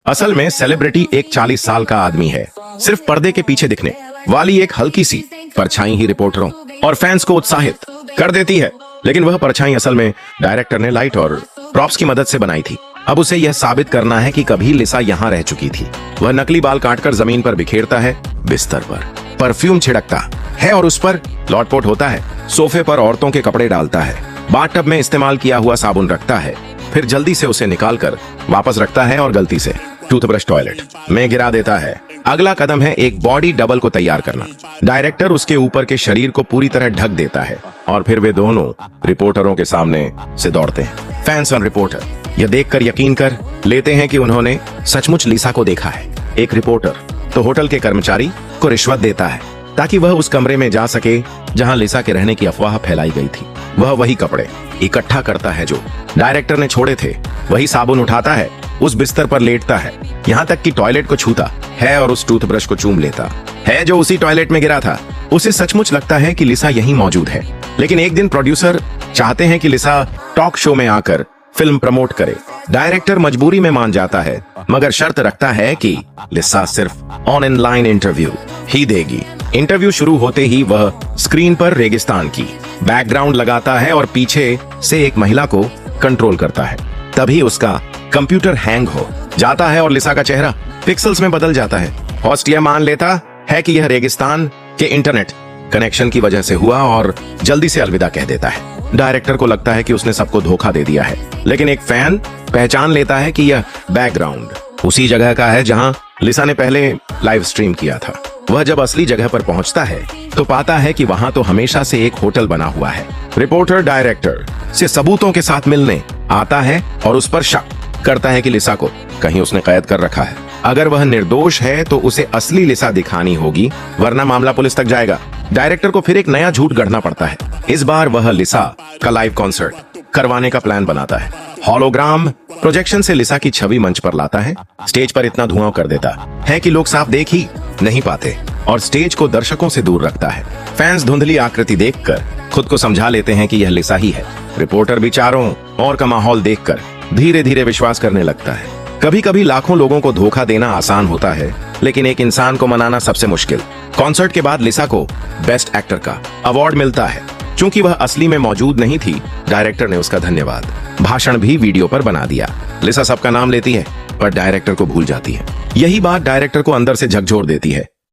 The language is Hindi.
असल में सेलिब्रिटी एक 40 साल का आदमी है, सिर्फ पर्दे के पीछे दिखने वाली एक हल्की सी परछाई ही रिपोर्टरों और फैंस को उत्साहित कर देती है। लेकिन वह परछाई असल में डायरेक्टर ने लाइट और प्रॉप्स की मदद से बनाई थी। अब उसे यह साबित करना है कि कभी लिसा यहाँ रह चुकी थी। वह नकली बाल काटकर जमीन पर बिखेरता है, बिस्तर पर परफ्यूम छिड़कता है और उस पर लॉटपोट होता है। सोफे पर औरतों के कपड़े डालता है, बाथटब में इस्तेमाल किया हुआ साबुन रखता है, फिर जल्दी से उसे निकालकर वापस रखता है और गलती से टूथब्रश टॉयलेट में गिरा देता है। अगला कदम है एक बॉडी डबल को तैयार करना। डायरेक्टर उसके ऊपर के शरीर को पूरी तरह ढक देता है और फिर वे दोनों रिपोर्टरों के सामने से दौड़ते हैं। फैंस और रिपोर्टर यह देखकर यकीन कर लेते हैं कि उन्होंने सचमुच लिसा को देखा है। एक रिपोर्टर तो होटल के कर्मचारी को रिश्वत देता है ताकि वह उस कमरे में जा सके जहां लिसा के रहने की अफवाह फैलाई गई थी। वह वही कपड़े इकट्ठा करता है जो डायरेक्टर ने छोड़े थे, वही साबुन उठाता है, उस बिस्तर पर लेटता है, यहाँ तक कि टॉयलेट को छूता है और उस टूथब्रश को चूम लेता है जो उसी टॉयलेट में गिरा था। उसे सचमुच लगता है कि लिसा यहीं मौजूद है। लेकिन एक दिन प्रोड्यूसर चाहते हैं कि लिसा टॉक शो में आकर फिल्म प्रमोट करे। डायरेक्टर मजबूरी में मान जाता है, मगर शर्त रखता है कि लिसा सिर्फ ऑन इन लाइन इंटरव्यू ही देगी। इंटरव्यू शुरू होते ही वह स्क्रीन पर रेगिस्तान की बैकग्राउंड लगाता है और पीछे से एक महिला को कंट्रोल करता है। तभी उसका कंप्यूटर हैंग हो जाता है और लिसा का चेहरा पिक्सल्स में बदल जाता है। होस्ट यह मान लेता है कि यह रेगिस्तान के इंटरनेट कनेक्शन की वजह से हुआ और जल्दी से अलविदा कह देता है। डायरेक्टर को लगता है कि उसने सबको धोखा दे दिया है, लेकिन एक फैन पहचान लेता है कि यह बैकग्राउंड उसी जगह का है जहां लिसा ने पहले लाइव स्ट्रीम किया था। वह जब असली जगह पर पहुंचता है तो पाता है कि वहां तो हमेशा से एक होटल बना हुआ है। रिपोर्टर डायरेक्टर से सबूतों के साथ मिलने आता है और उस पर शक करता है कि लिसा को कहीं उसने कैद कर रखा है। अगर वह निर्दोष है तो उसे असली लिसा दिखानी होगी, वरना मामला पुलिस तक जाएगा। डायरेक्टर को फिर एक नया झूठ गढ़ना पड़ता है। इस बार वह लिसा का लाइव कॉन्सर्ट करवाने का प्लान बनाता है। हॉलोग्राम प्रोजेक्शन से लिसा की छवि मंच पर लाता है। स्टेज पर इतना धुआं कर देता है कि लोग साफ देख ही नहीं पाते और स्टेज को दर्शकों से दूर रखता है। फैंस धुंधली आकृति देखकर खुद को समझा लेते हैं कि यह लिसा ही है। रिपोर्टर भी चारों ओर का माहौल देखकर धीरे धीरे विश्वास करने लगता है। कभी कभी लाखों लोगों को धोखा देना आसान होता है, लेकिन एक इंसान को मनाना सबसे मुश्किल। कॉन्सर्ट के बाद लिसा को बेस्ट एक्टर का अवार्ड मिलता है। चूंकि वह असली में मौजूद नहीं थी, डायरेक्टर ने उसका धन्यवाद भाषण भी वीडियो पर बना दिया। लिसा सबका नाम लेती है पर डायरेक्टर को भूल जाती है। यही बात डायरेक्टर को अंदर से झकझोर देती है।